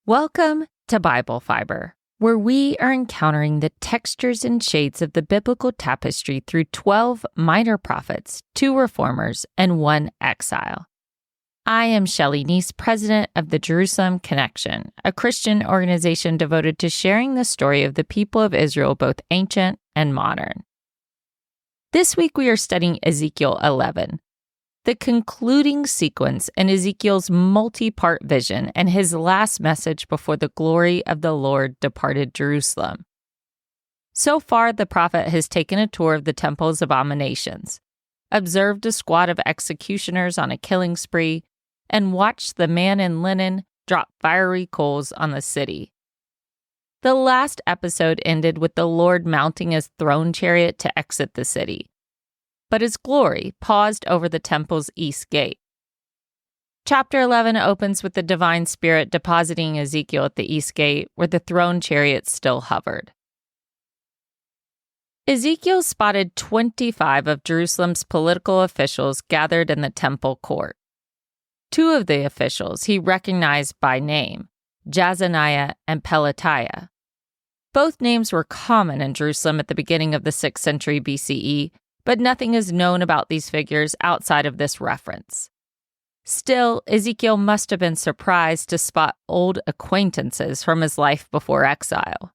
Welcome to Bible Fiber, where we are encountering the textures and shades of the biblical tapestry through 12 minor prophets, 2 reformers, and 1 exile. I am Shelley Neese, president of the Jerusalem Connection, a Christian organization devoted to sharing the story of the people of Israel, both ancient and modern. This week we are studying Ezekiel 11, the concluding sequence in Ezekiel's multi-part vision and his last message before the glory of the Lord departed Jerusalem. So far, the prophet has taken a tour of the temple's abominations, observed a squad of executioners on a killing spree, and watched the man in linen drop fiery coals on the city. The last episode ended with the Lord mounting his throne chariot to exit the city, but his glory paused over the temple's east gate. Chapter 11 opens with the divine spirit depositing Ezekiel at the east gate, where the throne chariot still hovered. Ezekiel spotted 25 of Jerusalem's political officials gathered in the temple court. 2 of the officials he recognized by name, Jazaniah and Pelatiah. Both names were common in Jerusalem at the beginning of the 6th century BCE, but nothing is known about these figures outside of this reference. Still, Ezekiel must have been surprised to spot old acquaintances from his life before exile.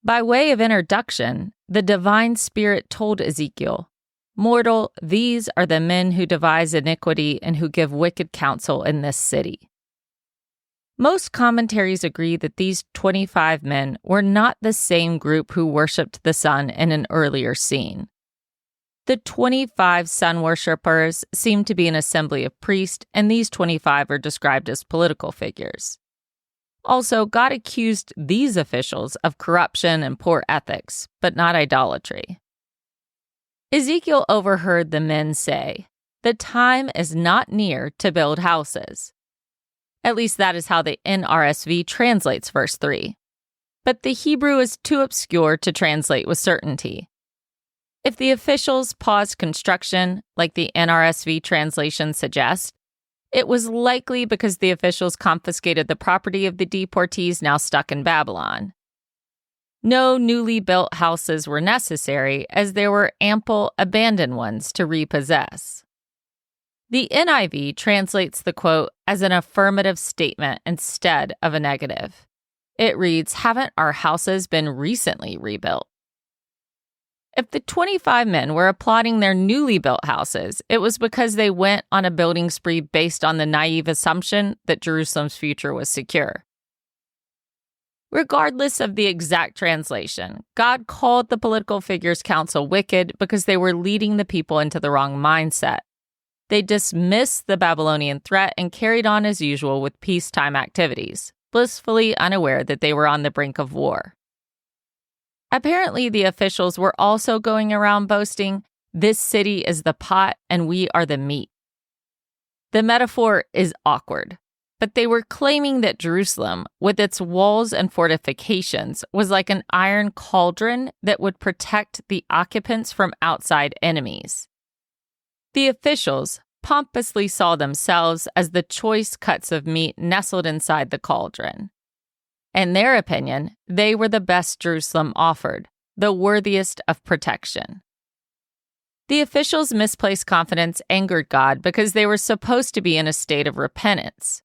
By way of introduction, the divine spirit told Ezekiel, "Mortal, these are the men who devise iniquity and who give wicked counsel in this city." Most commentaries agree that these 25 men were not the same group who worshipped the sun in an earlier scene. The 25 sun worshippers seem to be an assembly of priests, and these 25 are described as political figures. Also, God accused these officials of corruption and poor ethics, but not idolatry. Ezekiel overheard the men say, "The time is not near to build houses." At least that is how the NRSV translates verse 3. But the Hebrew is too obscure to translate with certainty. If the officials paused construction, like the NRSV translation suggests, it was likely because the officials confiscated the property of the deportees now stuck in Babylon. No newly built houses were necessary, as there were ample abandoned ones to repossess. The NIV translates the quote as an affirmative statement instead of a negative. It reads, "Haven't our houses been recently rebuilt?" If the 25 men were applauding their newly built houses, it was because they went on a building spree based on the naive assumption that Jerusalem's future was secure. Regardless of the exact translation, God called the political figures' council wicked because they were leading the people into the wrong mindset. They dismissed the Babylonian threat and carried on as usual with peacetime activities, blissfully unaware that they were on the brink of war. Apparently, the officials were also going around boasting, "This city is the pot and we are the meat." The metaphor is awkward, but they were claiming that Jerusalem, with its walls and fortifications, was like an iron cauldron that would protect the occupants from outside enemies. The officials pompously saw themselves as the choice cuts of meat nestled inside the cauldron. In their opinion, they were the best Jerusalem offered, the worthiest of protection. The officials' misplaced confidence angered God because they were supposed to be in a state of repentance.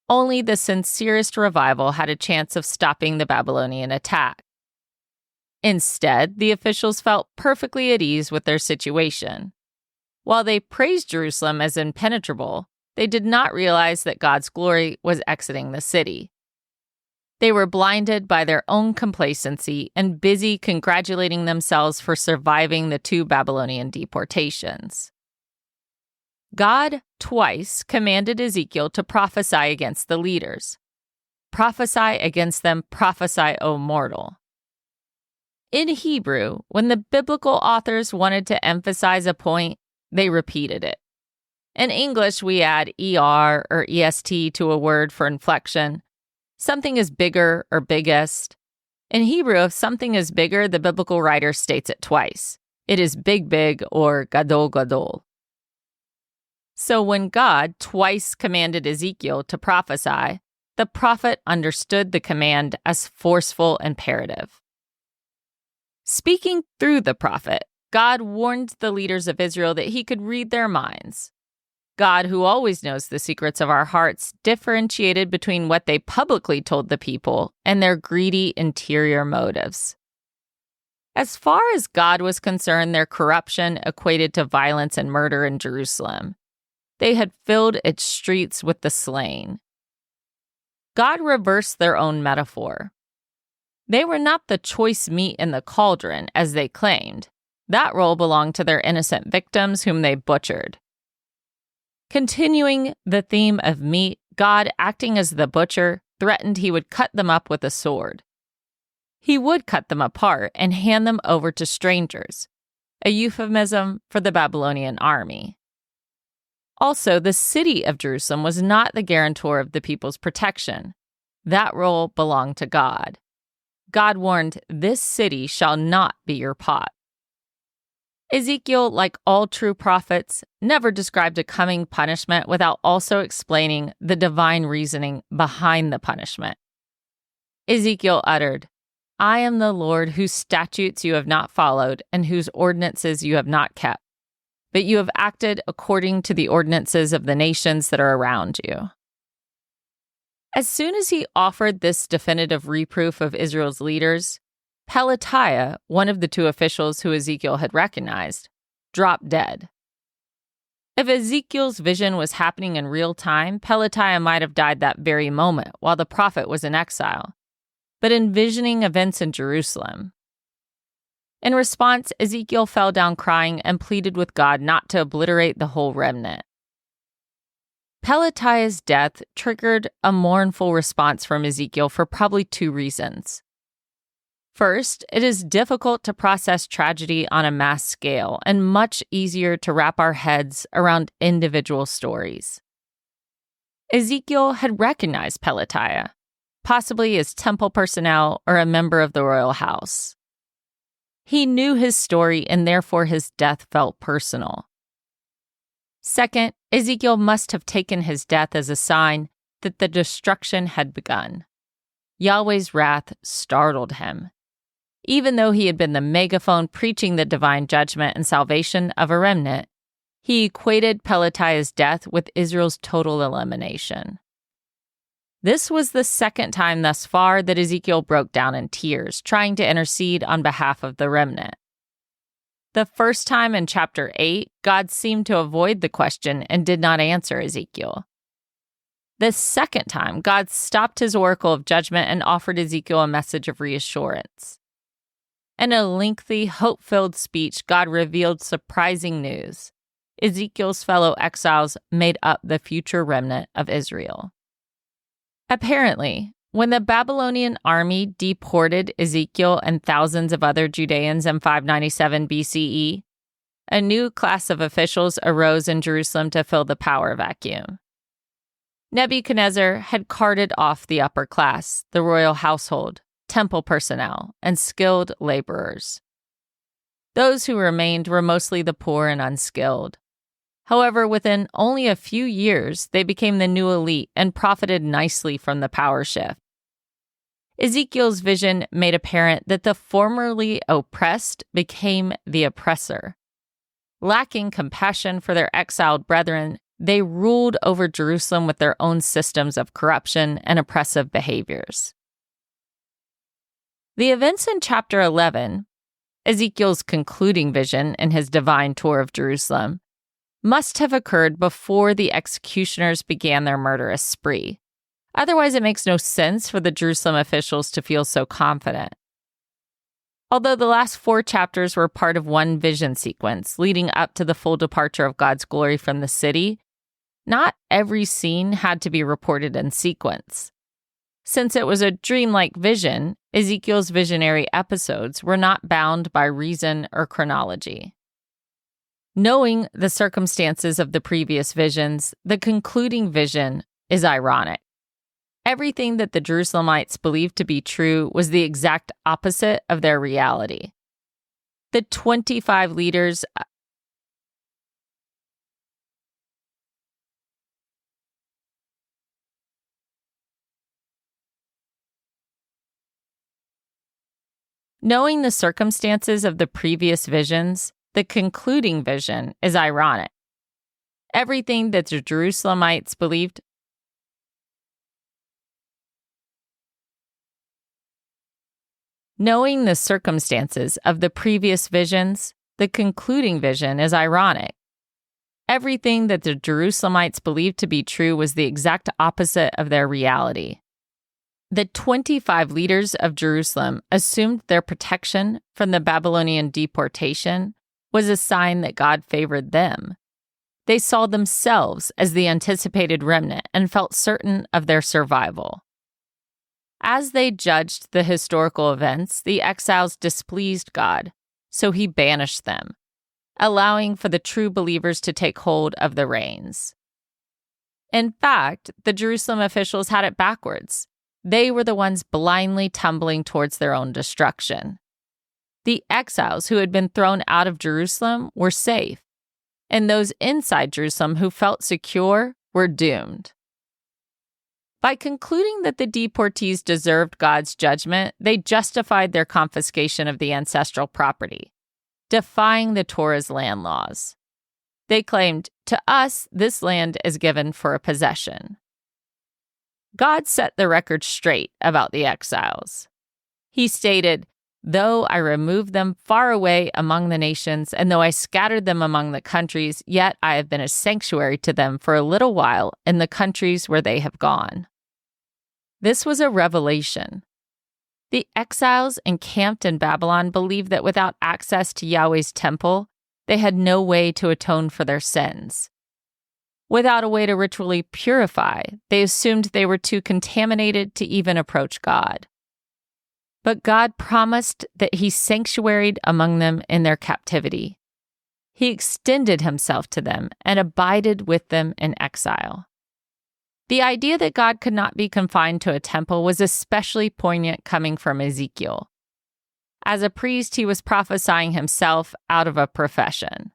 Only the sincerest revival had a chance of stopping the Babylonian attack. Instead, the officials felt perfectly at ease with their situation. While they praised Jerusalem as impenetrable, they did not realize that God's glory was exiting the city. They were blinded by their own complacency and busy congratulating themselves for surviving the 2 Babylonian deportations. God twice commanded Ezekiel to prophesy against the leaders. "Prophesy against them, prophesy, O mortal." In Hebrew, when the biblical authors wanted to emphasize a point, they repeated it. In English, we add ER or EST to a word for inflection. Something is bigger or biggest. In Hebrew, if something is bigger, the biblical writer states it twice. It is big, big, or gadol, gadol. So when God twice commanded Ezekiel to prophesy, the prophet understood the command as forceful imperative. Speaking through the prophet, God warned the leaders of Israel that he could read their minds. God, who always knows the secrets of our hearts, differentiated between what they publicly told the people and their greedy interior motives. As far as God was concerned, their corruption equated to violence and murder in Jerusalem. They had filled its streets with the slain. God reversed their own metaphor. They were not the choice meat in the cauldron, as they claimed. That role belonged to their innocent victims whom they butchered. Continuing the theme of meat, God, acting as the butcher, threatened he would cut them up with a sword. He would cut them apart and hand them over to strangers, a euphemism for the Babylonian army. Also, the city of Jerusalem was not the guarantor of the people's protection. That role belonged to God. God warned, "This city shall not be your pot." Ezekiel, like all true prophets, never described a coming punishment without also explaining the divine reasoning behind the punishment. Ezekiel uttered, "I am the Lord whose statutes you have not followed and whose ordinances you have not kept, but you have acted according to the ordinances of the nations that are around you." As soon as he offered this definitive reproof of Israel's leaders, Pelatiah, one of the two officials who Ezekiel had recognized, dropped dead. If Ezekiel's vision was happening in real time, Pelatiah might have died that very moment while the prophet was in exile, but envisioning events in Jerusalem. In response, Ezekiel fell down crying and pleaded with God not to obliterate the whole remnant. Pelatiah's death triggered a mournful response from Ezekiel for probably two reasons. First, it is difficult to process tragedy on a mass scale and much easier to wrap our heads around individual stories. Ezekiel had recognized Pelatiah, possibly as temple personnel or a member of the royal house. He knew his story and therefore his death felt personal. Second, Ezekiel must have taken his death as a sign that the destruction had begun. Yahweh's wrath startled him. Even though he had been the megaphone preaching the divine judgment and salvation of a remnant, he equated Pelatiah's death with Israel's total elimination. This was the second time thus far that Ezekiel broke down in tears, trying to intercede on behalf of the remnant. The first time in chapter 8, God seemed to avoid the question and did not answer Ezekiel. The second time, God stopped his oracle of judgment and offered Ezekiel a message of reassurance. In a lengthy, hope-filled speech, God revealed surprising news. Ezekiel's fellow exiles made up the future remnant of Israel. Apparently, when the Babylonian army deported Ezekiel and thousands of other Judeans in 597 BCE, a new class of officials arose in Jerusalem to fill the power vacuum. Nebuchadnezzar had carted off the upper class, the royal household, temple personnel, and skilled laborers. Those who remained were mostly the poor and unskilled. However, within only a few years, they became the new elite and profited nicely from the power shift. Ezekiel's vision made apparent that the formerly oppressed became the oppressor. Lacking compassion for their exiled brethren, they ruled over Jerusalem with their own systems of corruption and oppressive behaviors. The events in chapter 11, Ezekiel's concluding vision in his divine tour of Jerusalem, must have occurred before the executioners began their murderous spree. Otherwise, it makes no sense for the Jerusalem officials to feel so confident. Although the last 4 chapters were part of one vision sequence leading up to the full departure of God's glory from the city, not every scene had to be reported in sequence. Since it was a dreamlike vision, Ezekiel's visionary episodes were not bound by reason or chronology. Knowing the circumstances of the previous visions, the concluding vision is ironic. Everything that the Jerusalemites believed to be true was the exact opposite of their reality. The 25 leaders Knowing the circumstances of the previous visions, the concluding vision is ironic. Everything that the Jerusalemites believed Knowing the circumstances of the previous visions, the concluding vision is ironic. Everything that the Jerusalemites believed to be true was the exact opposite of their reality. The 25 leaders of Jerusalem assumed their protection from the Babylonian deportation was a sign that God favored them. They saw themselves as the anticipated remnant and felt certain of their survival. As they judged the historical events, the exiles displeased God, so he banished them, allowing for the true believers to take hold of the reins. In fact, the Jerusalem officials had it backwards. They were the ones blindly tumbling towards their own destruction. The exiles who had been thrown out of Jerusalem were safe, and those inside Jerusalem who felt secure were doomed. By concluding that the deportees deserved God's judgment, they justified their confiscation of the ancestral property, defying the Torah's land laws. They claimed, "To us, this land is given for a possession." God set the record straight about the exiles. He stated, "Though I removed them far away among the nations, and though I scattered them among the countries, yet I have been a sanctuary to them for a little while in the countries where they have gone." This was a revelation. The exiles encamped in Babylon believed that without access to Yahweh's temple, they had no way to atone for their sins. Without a way to ritually purify, they assumed they were too contaminated to even approach God. But God promised that he sanctuaried among them in their captivity. He extended himself to them and abided with them in exile. The idea that God could not be confined to a temple was especially poignant coming from Ezekiel. As a priest, he was prophesying himself out of a profession.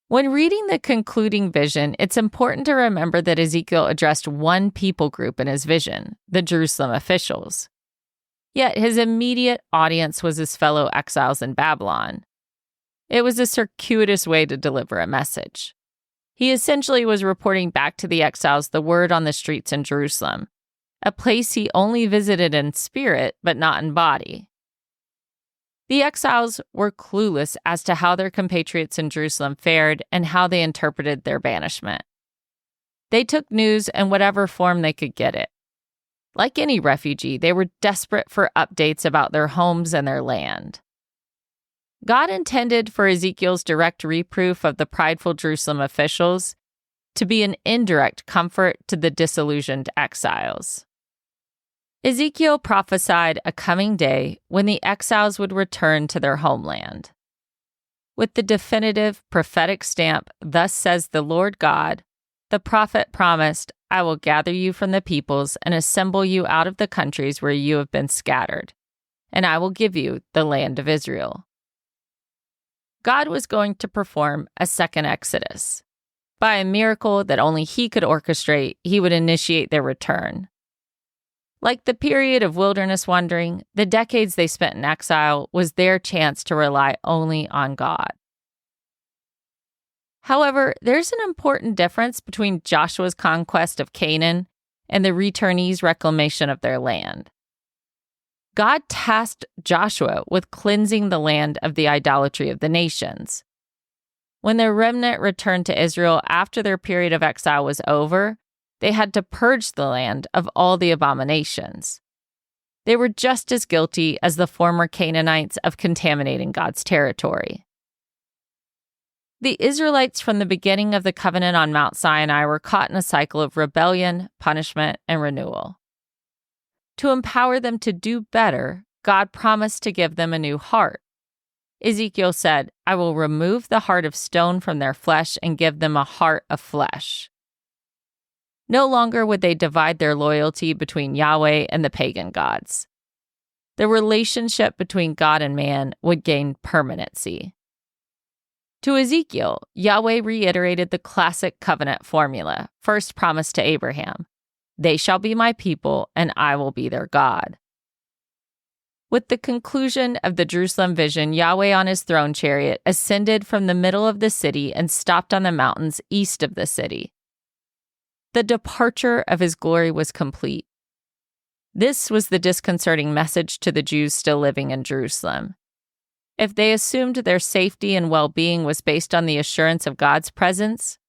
When reading the concluding vision, it's important to remember that Ezekiel addressed one people group in his vision, the Jerusalem officials. Yet his immediate audience was his fellow exiles in Babylon. It was a circuitous way to deliver a message. He essentially was reporting back to the exiles the word on the streets in Jerusalem, a place he only visited in spirit but not in body. The exiles were clueless as to how their compatriots in Jerusalem fared and how they interpreted their banishment. They took news in whatever form they could get it. Like any refugee, they were desperate for updates about their homes and their land. God intended for Ezekiel's direct reproof of the prideful Jerusalem officials to be an indirect comfort to the disillusioned exiles. Ezekiel prophesied a coming day when the exiles would return to their homeland. With the definitive prophetic stamp, "Thus says the Lord God," the prophet promised, "I will gather you from the peoples and assemble you out of the countries where you have been scattered, and I will give you the land of Israel." God was going to perform a second exodus. By a miracle that only he could orchestrate, he would initiate their return. Like the period of wilderness wandering, the decades they spent in exile was their chance to rely only on God. However, there's an important difference between Joshua's conquest of Canaan and the returnees' reclamation of their land. God tasked Joshua with cleansing the land of the idolatry of the nations. When the remnant returned to Israel after their period of exile was over, they had to purge the land of all the abominations. They were just as guilty as the former Canaanites of contaminating God's territory. The Israelites from the beginning of the covenant on Mount Sinai were caught in a cycle of rebellion, punishment, and renewal. To empower them to do better, God promised to give them a new heart. Ezekiel said, "I will remove the heart of stone from their flesh and give them a heart of flesh." No longer would they divide their loyalty between Yahweh and the pagan gods. The relationship between God and man would gain permanency. To Ezekiel, Yahweh reiterated the classic covenant formula, first promised to Abraham, "They shall be my people, and I will be their God." With the conclusion of the Jerusalem vision, Yahweh on his throne chariot ascended from the middle of the city and stopped on the mountains east of the city. The departure of his glory was complete. This was the disconcerting message to the Jews still living in Jerusalem. If they assumed their safety and well-being was based on the assurance of God's presence,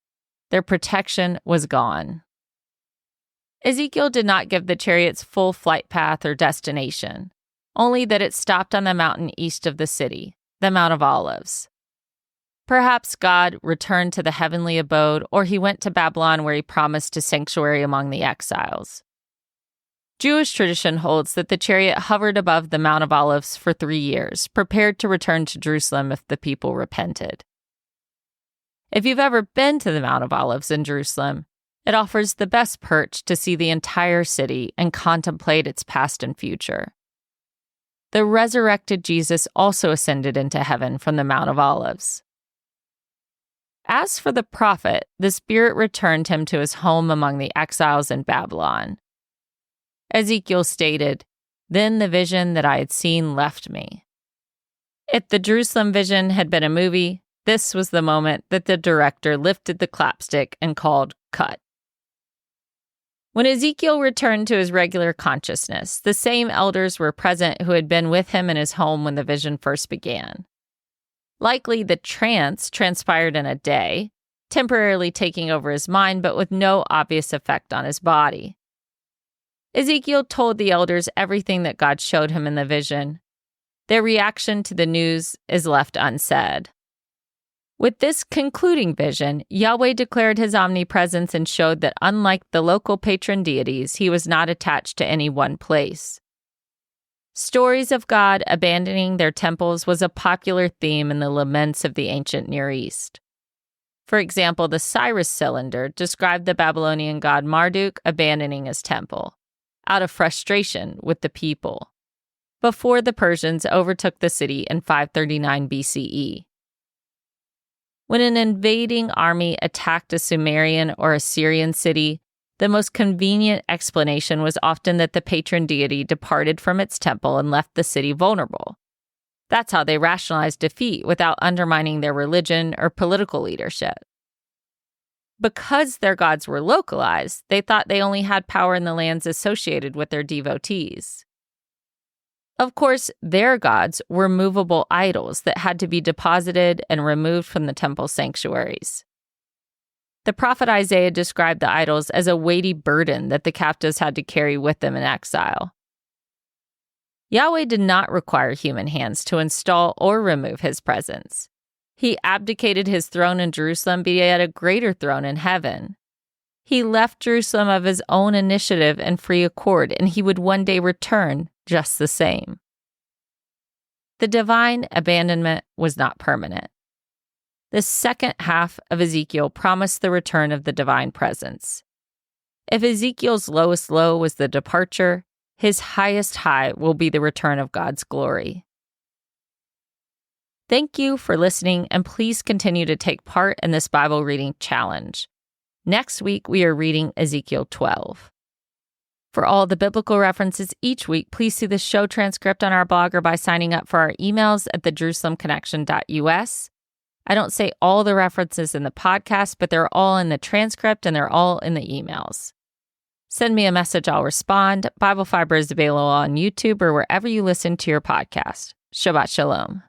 their protection was gone. Ezekiel did not give the chariot's full flight path or destination, only that it stopped on the mountain east of the city, the Mount of Olives. Perhaps God returned to the heavenly abode, or he went to Babylon where he promised a sanctuary among the exiles. Jewish tradition holds that the chariot hovered above the Mount of Olives for 3 years, prepared to return to Jerusalem if the people repented. If you've ever been to the Mount of Olives in Jerusalem, it offers the best perch to see the entire city and contemplate its past and future. The resurrected Jesus also ascended into heaven from the Mount of Olives. As for the prophet, the Spirit returned him to his home among the exiles in Babylon. Ezekiel stated, "Then the vision that I had seen left me." If the Jerusalem vision had been a movie, this was the moment that the director lifted the clapstick and called cut. When Ezekiel returned to his regular consciousness, the same elders were present who had been with him in his home when the vision first began. Likely the trance transpired in a day, temporarily taking over his mind but with no obvious effect on his body. Ezekiel told the elders everything that God showed him in the vision. Their reaction to the news is left unsaid. With this concluding vision, Yahweh declared his omnipresence and showed that unlike the local patron deities, he was not attached to any one place. Stories of God abandoning their temples was a popular theme in the laments of the ancient Near East. For example, the Cyrus cylinder described the Babylonian god Marduk abandoning his temple, out of frustration with the people, before the Persians overtook the city in 539 BCE. When an invading army attacked a Sumerian or Assyrian city, the most convenient explanation was often that the patron deity departed from its temple and left the city vulnerable. That's how they rationalized defeat without undermining their religion or political leadership. Because their gods were localized, they thought they only had power in the lands associated with their devotees. Of course, their gods were movable idols that had to be deposited and removed from the temple sanctuaries. The prophet Isaiah described the idols as a weighty burden that the captives had to carry with them in exile. Yahweh did not require human hands to install or remove his presence. He abdicated his throne in Jerusalem, but he had a greater throne in heaven. He left Jerusalem of his own initiative and free accord, and he would one day return just the same. The divine abandonment was not permanent. The second half of Ezekiel promised the return of the divine presence. If Ezekiel's lowest low was the departure, his highest high will be the return of God's glory. Thank you for listening, and please continue to take part in this Bible reading challenge. Next week, we are reading Ezekiel 12. For all the biblical references each week, please see the show transcript on our blog or by signing up for our emails at thejerusalemconnection.us. I don't say all the references in the podcast, but they're all in the transcript and they're all in the emails. Send me a message, I'll respond. Bible Fiber is available on YouTube or wherever you listen to your podcast. Shabbat Shalom.